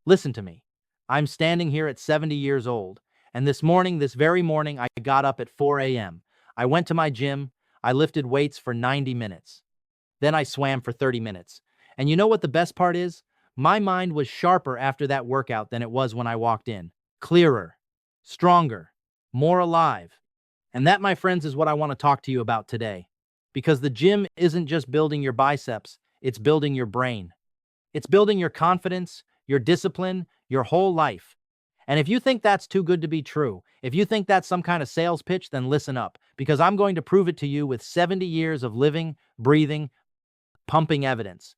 Listen to me. I'm standing here at 70 years old, and this very morning, I got up at 4 a.m. I went to my gym, I lifted weights for 90 minutes. Then I swam for 30 minutes. And you know what the best part is? My mind was sharper after that workout than it was when I walked in. Clearer, stronger, more alive. And that, my friends, is what I want to talk to you about today. Because the gym isn't just building your biceps, it's building your brain. It's building your confidence, your discipline, your whole life. And if you think that's too good to be true, if you think that's some kind of sales pitch, then listen up, because I'm going to prove it to you with 70 years of living, breathing, pumping evidence.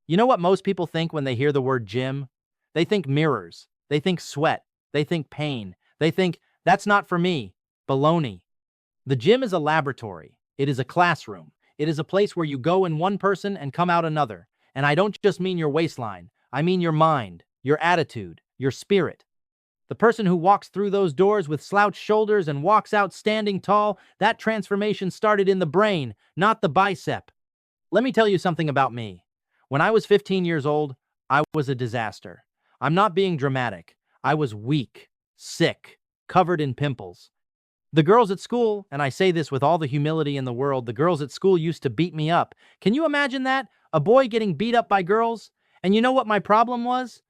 You know what most people think when they hear the word gym? They think mirrors, they think sweat, they think pain, they think, that's not for me. Baloney. The gym is a laboratory. It is a classroom. It is a place where you go in one person and come out another. And I don't just mean your waistline. I mean your mind, your attitude, your spirit. The person who walks through those doors with slouched shoulders and walks out standing tall, that transformation started in the brain, not the bicep. Let me tell you something about me. When I was 15 years old, I was a disaster. I'm not being dramatic. I was weak, sick, covered in pimples. The girls at school, and I say this with all the humility in the world, the girls at school used to beat me up. Can you imagine that? A boy getting beat up by girls? And you know what my problem was?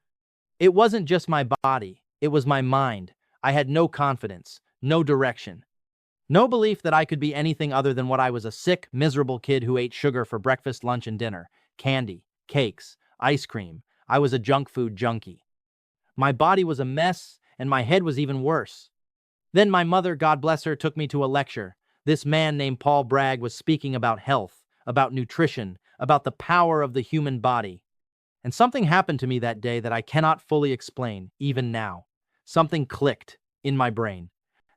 It wasn't just my body. It was my mind. I had no confidence, no direction, no belief that I could be anything other than what I was, a sick, miserable kid who ate sugar for breakfast, lunch, and dinner, candy, cakes, ice cream. I was a junk food junkie. My body was a mess, and my head was even worse. Then my mother, God bless her, took me to a lecture. This man named Paul Bragg was speaking about health, about nutrition, about the power of the human body. And something happened to me that day that I cannot fully explain, even now. Something clicked in my brain.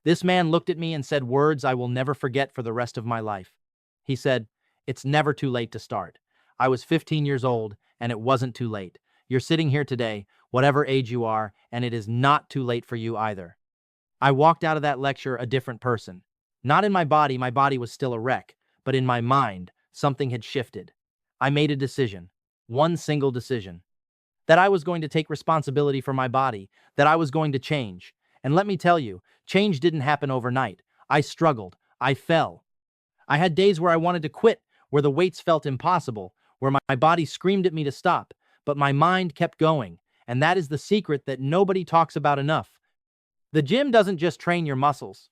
This man looked at me and said words I will never forget for the rest of my life. He said, "It's never too late to start." I was 15 years old, and it wasn't too late. You're sitting here today, whatever age you are, and it is not too late for you either. I walked out of that lecture a different person. Not in my body was still a wreck, but in my mind, something had shifted. I made a decision, one single decision, that I was going to take responsibility for my body, that I was going to change. And let me tell you, change didn't happen overnight. I struggled. I fell. I had days where I wanted to quit, where the weights felt impossible, where my body screamed at me to stop, but my mind kept going. And that is the secret that nobody talks about enough. The gym doesn't just train your muscles.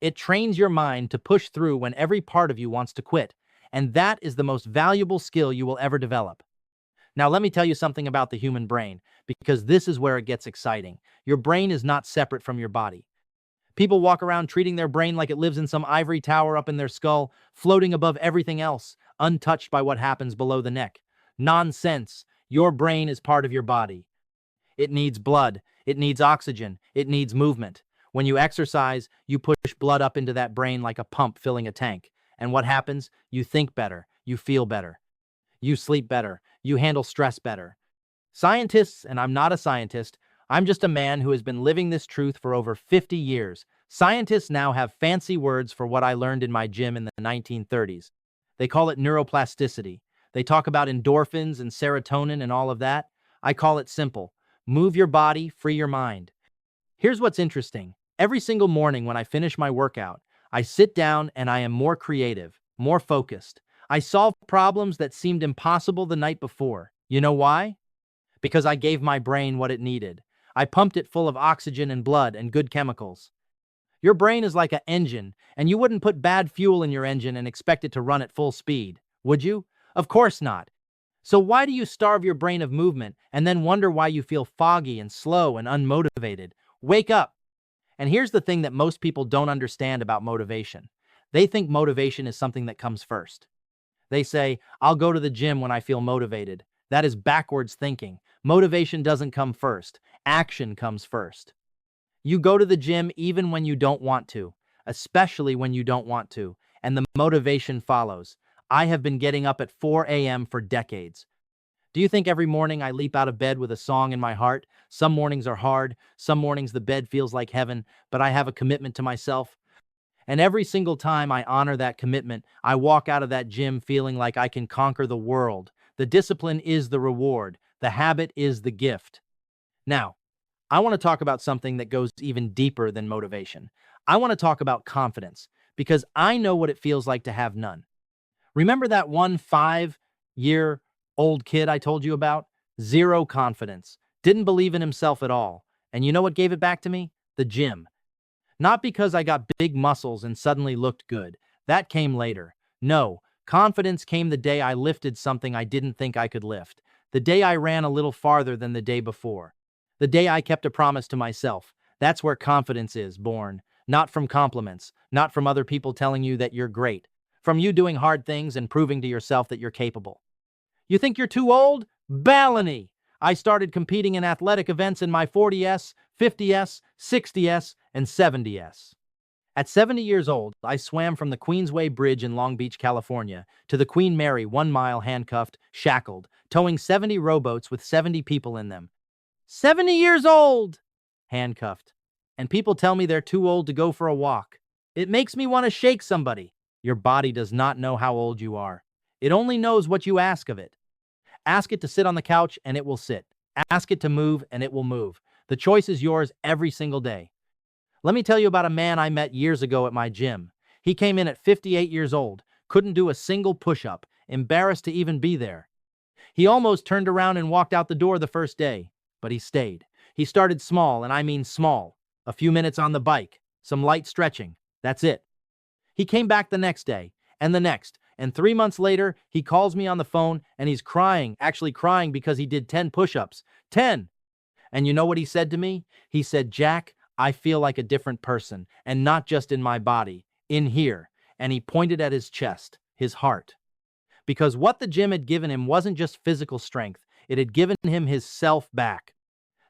It trains your mind to push through when every part of you wants to quit. And that is the most valuable skill you will ever develop. Now, let me tell you something about the human brain, because this is where it gets exciting. Your brain is not separate from your body. People walk around treating their brain like it lives in some ivory tower up in their skull, floating above everything else, untouched by what happens below the neck. Nonsense. Your brain is part of your body. It needs blood. It needs oxygen. It needs movement. When you exercise, you push blood up into that brain like a pump filling a tank. And what happens? You think better. You feel better. You sleep better. You handle stress better. Scientists, and I'm not a scientist, I'm just a man who has been living this truth for over 50 years. Scientists now have fancy words for what I learned in my gym in the 1930s. They call it neuroplasticity. They talk about endorphins and serotonin and all of that. I call it simple. Move your body, free your mind. Here's what's interesting. Every single morning when I finish my workout, I sit down and I am more creative, more focused. I solve problems that seemed impossible the night before. You know why? Because I gave my brain what it needed. I pumped it full of oxygen and blood and good chemicals. Your brain is like an engine, and you wouldn't put bad fuel in your engine and expect it to run at full speed, would you? Of course not. So why do you starve your brain of movement and then wonder why you feel foggy and slow and unmotivated? Wake up. And here's the thing that most people don't understand about motivation. They think motivation is something that comes first. They say, I'll go to the gym when I feel motivated. That is backwards thinking. Motivation doesn't come first. Action comes first. You go to the gym even when you don't want to, especially when you don't want to, and the motivation follows. I have been getting up at 4 a.m. for decades. Do you think every morning I leap out of bed with a song in my heart? Some mornings are hard, some mornings the bed feels like heaven, but I have a commitment to myself. And every single time I honor that commitment, I walk out of that gym feeling like I can conquer the world. The discipline is the reward. The habit is the gift. Now, I want to talk about something that goes even deeper than motivation. I want to talk about confidence because I know what it feels like to have none. Remember that one 5-year old kid I told you about? Zero confidence, didn't believe in himself at all. And you know what gave it back to me? The gym. Not because I got big muscles and suddenly looked good. That came later. No, confidence came the day I lifted something I didn't think I could lift. The day I ran a little farther than the day before. The day I kept a promise to myself. That's where confidence is born. Not from compliments, not from other people telling you that you're great. From you doing hard things and proving to yourself that you're capable. You think you're too old? Baloney! I started competing in athletic events in my 40s, 50s, 60s, and 70s. At 70 years old, I swam from the Queensway Bridge in Long Beach, California, to the Queen Mary 1 mile handcuffed, shackled, towing 70 rowboats with 70 people in them. 70 years old! Handcuffed. And people tell me they're too old to go for a walk. It makes me want to shake somebody. Your body does not know how old you are. It only knows what you ask of it. Ask it to sit on the couch and it will sit. Ask it to move and it will move. The choice is yours every single day. Let me tell you about a man I met years ago at my gym. He came in at 58 years old, couldn't do a single push-up, embarrassed to even be there. He almost turned around and walked out the door the first day, but he stayed. He started small, and I mean small. A few minutes on the bike, some light stretching. That's it. He came back the next day, and the next, and 3 months later, he calls me on the phone, and he's crying, actually crying because he did 10 push-ups. 10! And you know what he said to me? He said, "Jack, I feel like a different person, and not just in my body, in here." And he pointed at his chest, his heart. Because what the gym had given him wasn't just physical strength, it had given him his self back.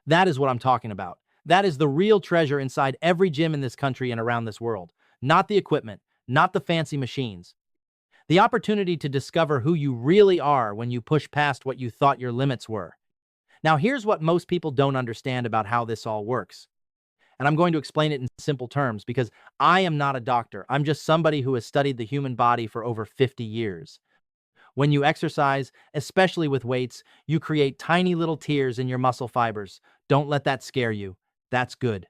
That is what I'm talking about. That is the real treasure inside every gym in this country and around this world. Not the equipment, not the fancy machines. The opportunity to discover who you really are when you push past what you thought your limits were. Now, here's what most people don't understand about how this all works. And I'm going to explain it in simple terms because I am not a doctor. I'm just somebody who has studied the human body for over 50 years. When you exercise, especially with weights, you create tiny little tears in your muscle fibers. Don't let that scare you. That's good.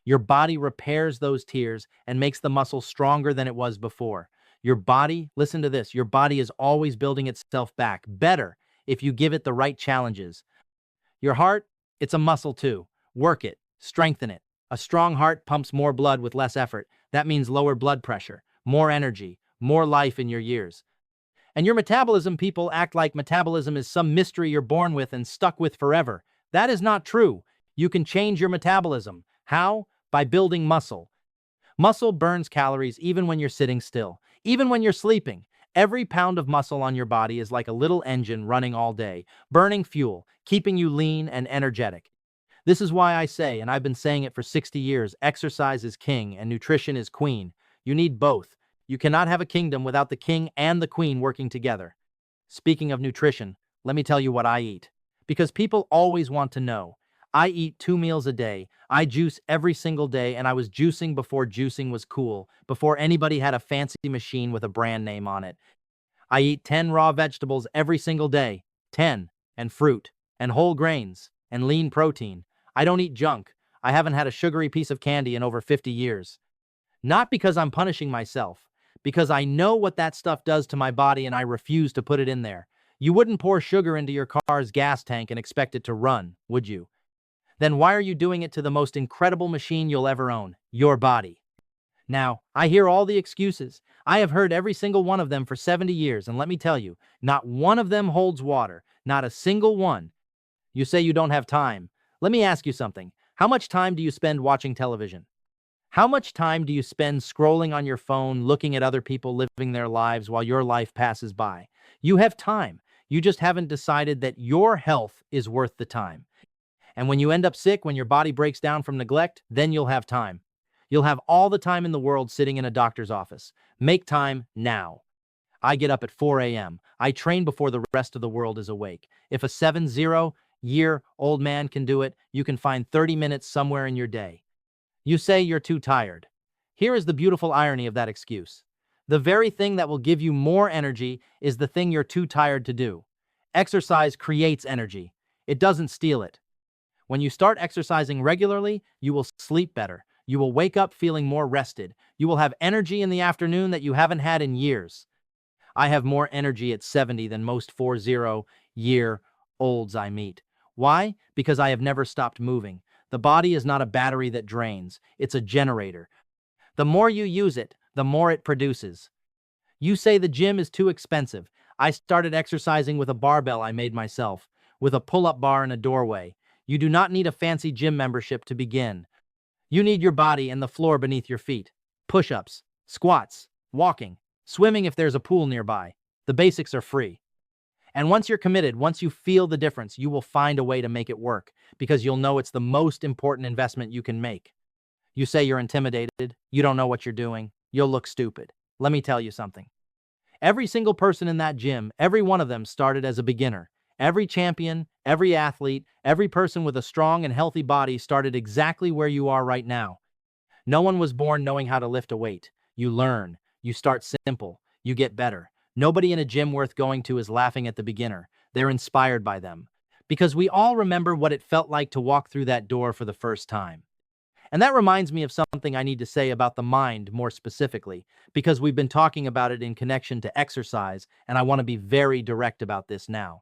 Your body repairs those tears and makes the muscle stronger than it was before. Your body, listen to this, your body is always building itself back better if you give it the right challenges. Your heart, it's a muscle too. Work it, strengthen it. A strong heart pumps more blood with less effort. That means lower blood pressure, more energy, more life in your years. And your metabolism, people act like metabolism is some mystery you're born with and stuck with forever. That is not true. You can change your metabolism. How? By building muscle. Muscle burns calories even when you're sitting still, even when you're sleeping. Every pound of muscle on your body is like a little engine running all day, burning fuel, keeping you lean and energetic. This is why I say, and I've been saying it for 60 years, exercise is king and nutrition is queen. You need both. You cannot have a kingdom without the king and the queen working together. Speaking of nutrition, let me tell you what I eat. Because people always want to know. I eat 2 meals a day. I juice every single day, and I was juicing before juicing was cool, before anybody had a fancy machine with a brand name on it. I eat 10 raw vegetables every single day. 10. And fruit. And whole grains. And lean protein. I don't eat junk. I haven't had a sugary piece of candy in over 50 years. Not because I'm punishing myself. Because I know what that stuff does to my body and I refuse to put it in there. You wouldn't pour sugar into your car's gas tank and expect it to run, would you? Then why are you doing it to the most incredible machine you'll ever own, your body? Now, I hear all the excuses. I have heard every single one of them for 70 years, and let me tell you, not one of them holds water, not a single one. You say you don't have time. Let me ask you something. How much time do you spend watching television? How much time do you spend scrolling on your phone, looking at other people living their lives while your life passes by? You have time. You just haven't decided that your health is worth the time. And when you end up sick, when your body breaks down from neglect, then you'll have time. You'll have all the time in the world sitting in a doctor's office. Make time now. I get up at 4 a.m. I train before the rest of the world is awake. If a 70-year-old man can do it, you can find 30 minutes somewhere in your day. You say you're too tired. Here is the beautiful irony of that excuse. The very thing that will give you more energy is the thing you're too tired to do. Exercise creates energy. It doesn't steal it. When you start exercising regularly, you will sleep better. You will wake up feeling more rested. You will have energy in the afternoon that you haven't had in years. I have more energy at 70 than most 40-year-olds I meet. Why? Because I have never stopped moving. The body is not a battery that drains. It's a generator. The more you use it, the more it produces. You say the gym is too expensive. I started exercising with a barbell I made myself, with a pull-up bar in a doorway. You do not need a fancy gym membership to begin. You need your body and the floor beneath your feet. Push-ups, squats, walking, swimming if there's a pool nearby. The basics are free. And once you're committed, once you feel the difference, you will find a way to make it work because you'll know it's the most important investment you can make. You say you're intimidated, you don't know what you're doing, you'll look stupid. Let me tell you something. Every single person in that gym, every one of them started as a beginner. Every champion, every athlete, every person with a strong and healthy body started exactly where you are right now. No one was born knowing how to lift a weight. You learn, you start simple, you get better. Nobody in a gym worth going to is laughing at the beginner. They're inspired by them. Because we all remember what it felt like to walk through that door for the first time. And that reminds me of something I need to say about the mind more specifically, because we've been talking about it in connection to exercise, and I want to be very direct about this now.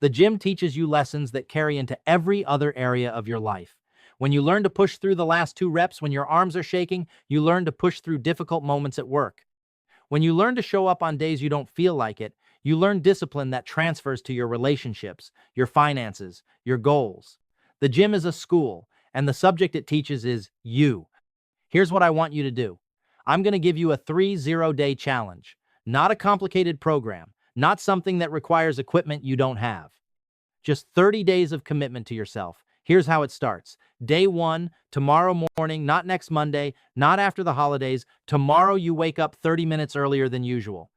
The gym teaches you lessons that carry into every other area of your life. When you learn to push through the last 2 reps when your arms are shaking, you learn to push through difficult moments at work. When you learn to show up on days you don't feel like it, you learn discipline that transfers to your relationships, your finances, your goals. The gym is a school, and the subject it teaches is you. Here's what I want you to do. I'm going to give you a 30-day challenge, not a complicated program, not something that requires equipment you don't have. Just 30 days of commitment to yourself. Here's how it starts. Day 1, tomorrow morning, not next Monday, not after the holidays. Tomorrow you wake up 30 minutes earlier than usual.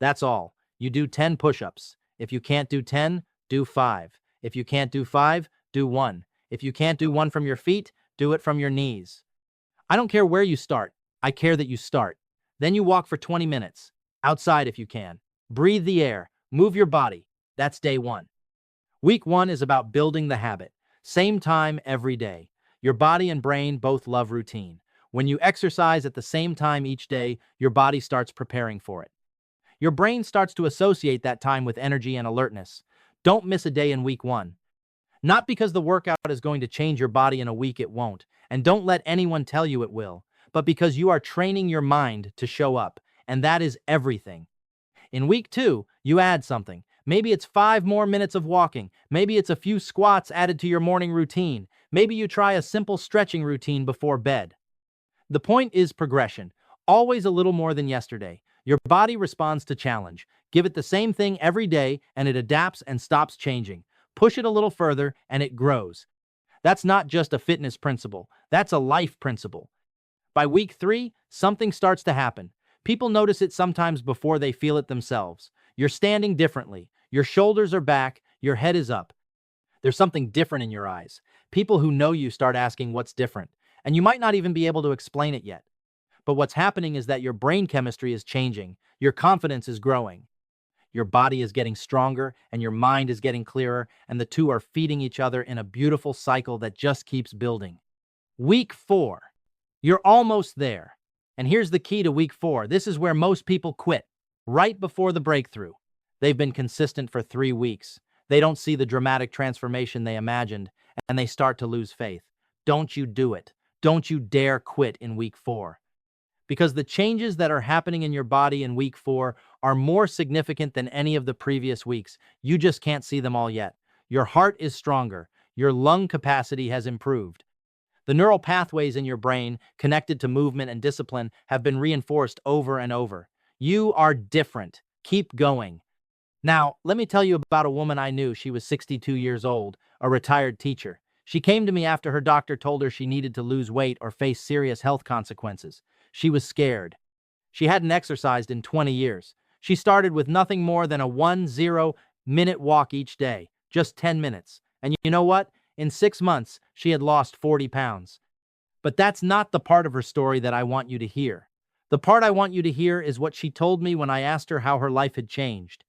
That's all. You do 10 push-ups. If you can't do 10, do 5. If you can't do 5, do 1. If you can't do 1 from your feet, do it from your knees. I don't care where you start. I care that you start. Then you walk for 20 minutes. Outside if you can. Breathe the air. Move your body. That's day 1. Week 1 is about building the habit. Same time every day. Your body and brain both love routine. When you exercise at the same time each day, your body starts preparing for it. Your brain starts to associate that time with energy and alertness. Don't miss a day in week 1. Not because the workout is going to change your body in a week, it won't. And don't let anyone tell you it will. But because you are training your mind to show up. And that is everything. In week 2, you add something. Maybe it's 5 more minutes of walking. Maybe it's a few squats added to your morning routine. Maybe you try a simple stretching routine before bed. The point is progression. Always a little more than yesterday. Your body responds to challenge. Give it the same thing every day and it adapts and stops changing. Push it a little further and it grows. That's not just a fitness principle. That's a life principle. By week 3, something starts to happen. People notice it sometimes before they feel it themselves. You're standing differently. Your shoulders are back. Your head is up. There's something different in your eyes. People who know you start asking what's different, and you might not even be able to explain it yet. But what's happening is that your brain chemistry is changing. Your confidence is growing. Your body is getting stronger, and your mind is getting clearer, and the two are feeding each other in a beautiful cycle that just keeps building. Week 4. You're almost there. And here's the key to week 4. This is where most people quit. Right before the breakthrough. They've been consistent for 3 weeks. They don't see the dramatic transformation they imagined, and they start to lose faith. Don't you do it. Don't you dare quit in week 4. Because the changes that are happening in your body in week 4 are more significant than any of the previous weeks. You just can't see them all yet. Your heart is stronger. Your lung capacity has improved. The neural pathways in your brain, connected to movement and discipline, have been reinforced over and over. You are different. Keep going. Now, let me tell you about a woman I knew. She was 62 years old, a retired teacher. She came to me after her doctor told her she needed to lose weight or face serious health consequences. She was scared. She hadn't exercised in 20 years. She started with nothing more than a 10-minute walk each day, just 10 minutes. And you know what? In 6 months, she had lost 40 pounds. But that's not the part of her story that I want you to hear. The part I want you to hear is what she told me when I asked her how her life had changed.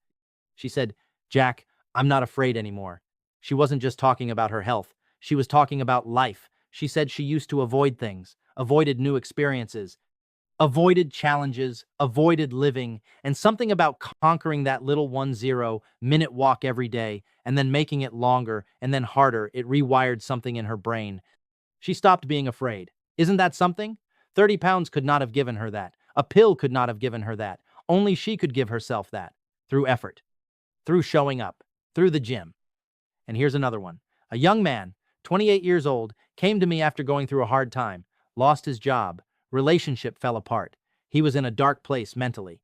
She said, "Jack, I'm not afraid anymore." She wasn't just talking about her health. She was talking about life. She said she used to avoid things, avoided new experiences, avoided challenges, avoided living, and something about conquering that little 10-minute walk every day and then making it longer and then harder. It rewired something in her brain. She stopped being afraid. Isn't that something? 30 pounds could not have given her that. A pill could not have given her that. Only she could give herself that. Through effort, through showing up, through the gym. And here's another one. A young man, 28 years old, came to me after going through a hard time, lost his job, relationship fell apart. He was in a dark place mentally.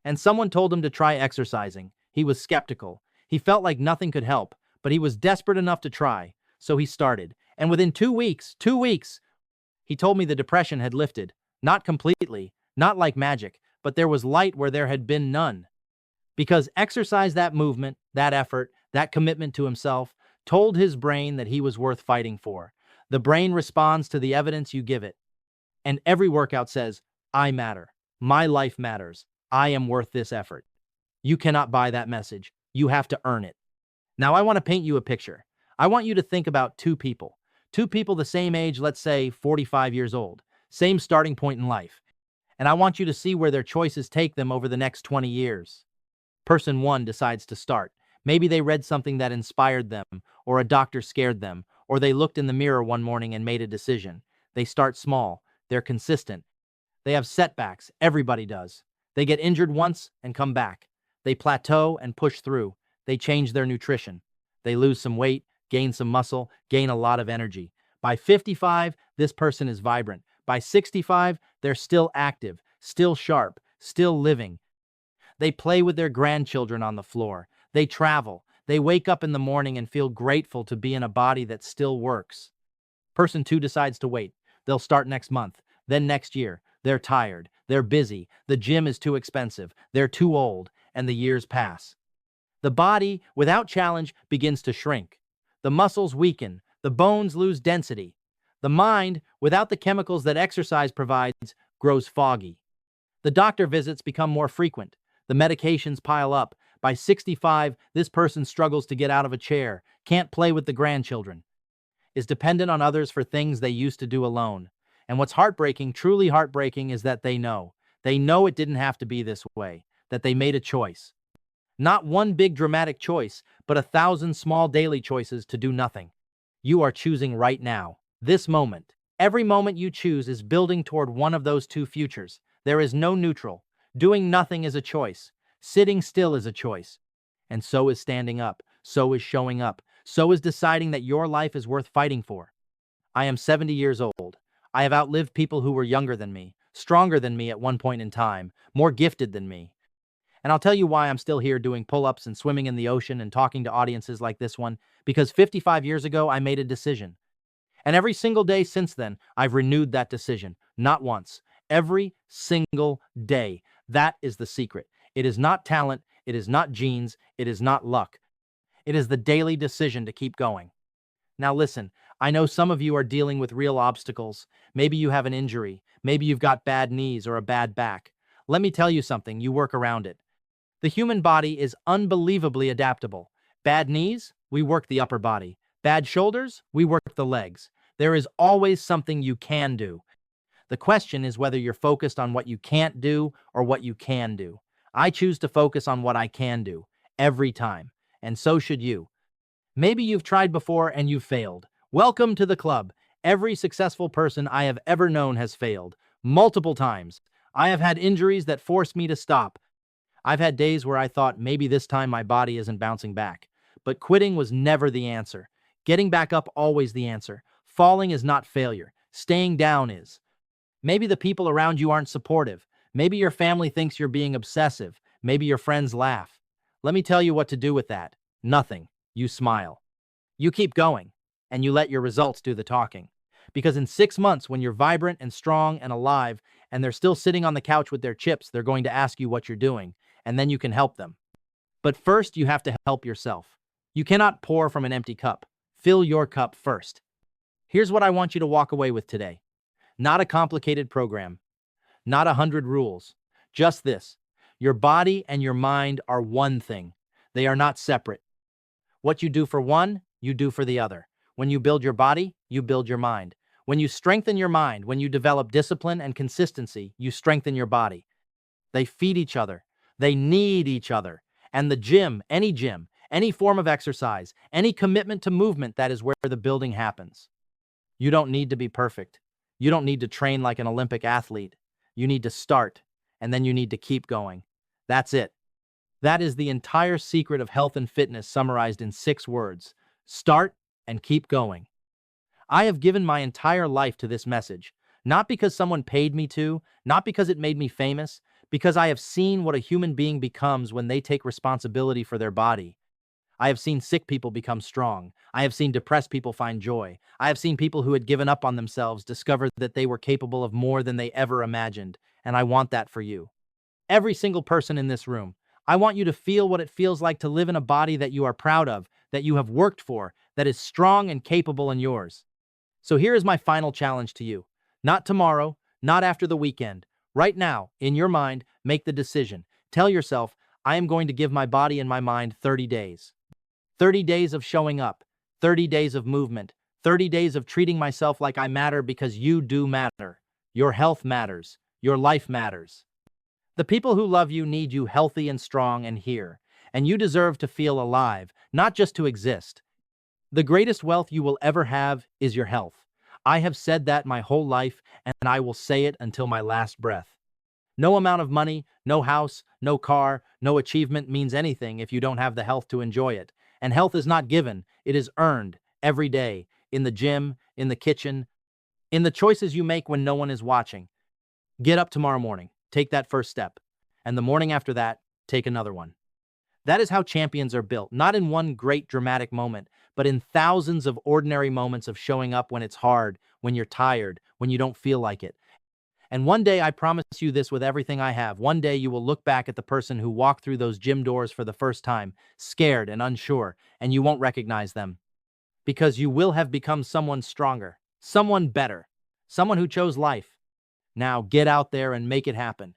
And someone told him to try exercising. He was skeptical. He felt like nothing could help, but he was desperate enough to try. So he started. And within 2 weeks, he told me the depression had lifted. Not completely, not like magic, but there was light where there had been none. Because exercise, that movement, that effort, that commitment to himself, told his brain that he was worth fighting for. The brain responds to the evidence you give it. And every workout says, I matter. My life matters. I am worth this effort. You cannot buy that message. You have to earn it. Now I want to paint you a picture. I want you to think about two people. Two people the same age, let's say 45 years old. Same starting point in life. And I want you to see where their choices take them over the next 20 years. Person one decides to start. Maybe they read something that inspired them, or a doctor scared them, or they looked in the mirror one morning and made a decision. They start small. They're consistent. They have setbacks. Everybody does. They get injured once and come back. They plateau and push through. They change their nutrition. They lose some weight, gain some muscle, gain a lot of energy. By 55, this person is vibrant. By 65, they're still active, still sharp, still living. They play with their grandchildren on the floor. They travel. They wake up in the morning and feel grateful to be in a body that still works. Person two decides to wait. They'll start next month, then next year. They're tired. They're busy. The gym is too expensive. They're too old, and the years pass. The body, without challenge, begins to shrink. The muscles weaken. The bones lose density. The mind, without the chemicals that exercise provides, grows foggy. The doctor visits become more frequent. The medications pile up. By 65, this person struggles to get out of a chair, can't play with the grandchildren, is dependent on others for things they used to do alone. And what's heartbreaking, truly heartbreaking, is that they know. They know it didn't have to be this way, that they made a choice. Not one big dramatic choice, but 1,000 small daily choices to do nothing. You are choosing right now, this moment. Every moment you choose is building toward one of those two futures. There is no neutral. Doing nothing is a choice. Sitting still is a choice. And so is standing up. So is showing up. So is deciding that your life is worth fighting for. I am 70 years old. I have outlived people who were younger than me, stronger than me at one point in time, more gifted than me. And I'll tell you why I'm still here doing pull-ups and swimming in the ocean and talking to audiences like this one, because 55 years ago I made a decision. And every single day since then, I've renewed that decision. Not once. Every single day. That is the secret. It is not talent. It is not genes. It is not luck. It is the daily decision to keep going. Now listen, I know some of you are dealing with real obstacles. Maybe you have an injury. Maybe you've got bad knees or a bad back. Let me tell you something, you work around it. The human body is unbelievably adaptable. Bad knees? We work the upper body. Bad shoulders? We work the legs. There is always something you can do. The question is whether you're focused on what you can't do or what you can do. I choose to focus on what I can do, every time. And so should you. Maybe you've tried before and you've failed. Welcome to the club. Every successful person I have ever known has failed. Multiple times. I have had injuries that forced me to stop. I've had days where I thought maybe this time my body isn't bouncing back. But quitting was never the answer. Getting back up always the answer. Falling is not failure. Staying down is. Maybe the people around you aren't supportive. Maybe your family thinks you're being obsessive. Maybe your friends laugh. Let me tell you what to do with that. Nothing. You smile. You keep going. And you let your results do the talking. Because in 6 months, when you're vibrant and strong and alive, and they're still sitting on the couch with their chips, they're going to ask you what you're doing, and then you can help them. But first, you have to help yourself. You cannot pour from an empty cup. Fill your cup first. Here's what I want you to walk away with today. Not a complicated program. Not 100 rules. Just this. Your body and your mind are one thing. They are not separate. What you do for one, you do for the other. When you build your body, you build your mind. When you strengthen your mind, when you develop discipline and consistency, you strengthen your body. They feed each other. They need each other. And the gym, any form of exercise, any commitment to movement, that is where the building happens. You don't need to be perfect. You don't need to train like an Olympic athlete. You need to start, and then you need to keep going. That's it. That is the entire secret of health and fitness summarized in 6 words. Start and keep going. I have given my entire life to this message, not because someone paid me to, not because it made me famous, because I have seen what a human being becomes when they take responsibility for their body. I have seen sick people become strong. I have seen depressed people find joy. I have seen people who had given up on themselves discover that they were capable of more than they ever imagined, and I want that for you. Every single person in this room. I want you to feel what it feels like to live in a body that you are proud of, that you have worked for, that is strong and capable and yours. So here is my final challenge to you. Not tomorrow, not after the weekend. Right now, in your mind, make the decision. Tell yourself, I am going to give my body and my mind 30 days. 30 days of showing up, 30 days of movement, 30 days of treating myself like I matter because you do matter. Your health matters. Your life matters. The people who love you need you healthy and strong and here, and you deserve to feel alive, not just to exist. The greatest wealth you will ever have is your health. I have said that my whole life, and I will say it until my last breath. No amount of money, no house, no car, no achievement means anything if you don't have the health to enjoy it. And health is not given, it is earned every day, in the gym, in the kitchen, in the choices you make when no one is watching. Get up tomorrow morning, take that first step, and the morning after that, take another one. That is how champions are built, not in one great dramatic moment, but in thousands of ordinary moments of showing up when it's hard, when you're tired, when you don't feel like it. And one day, I promise you this with everything I have, one day you will look back at the person who walked through those gym doors for the first time, scared and unsure, and you won't recognize them. Because you will have become someone stronger, someone better, someone who chose life. Now get out there and make it happen.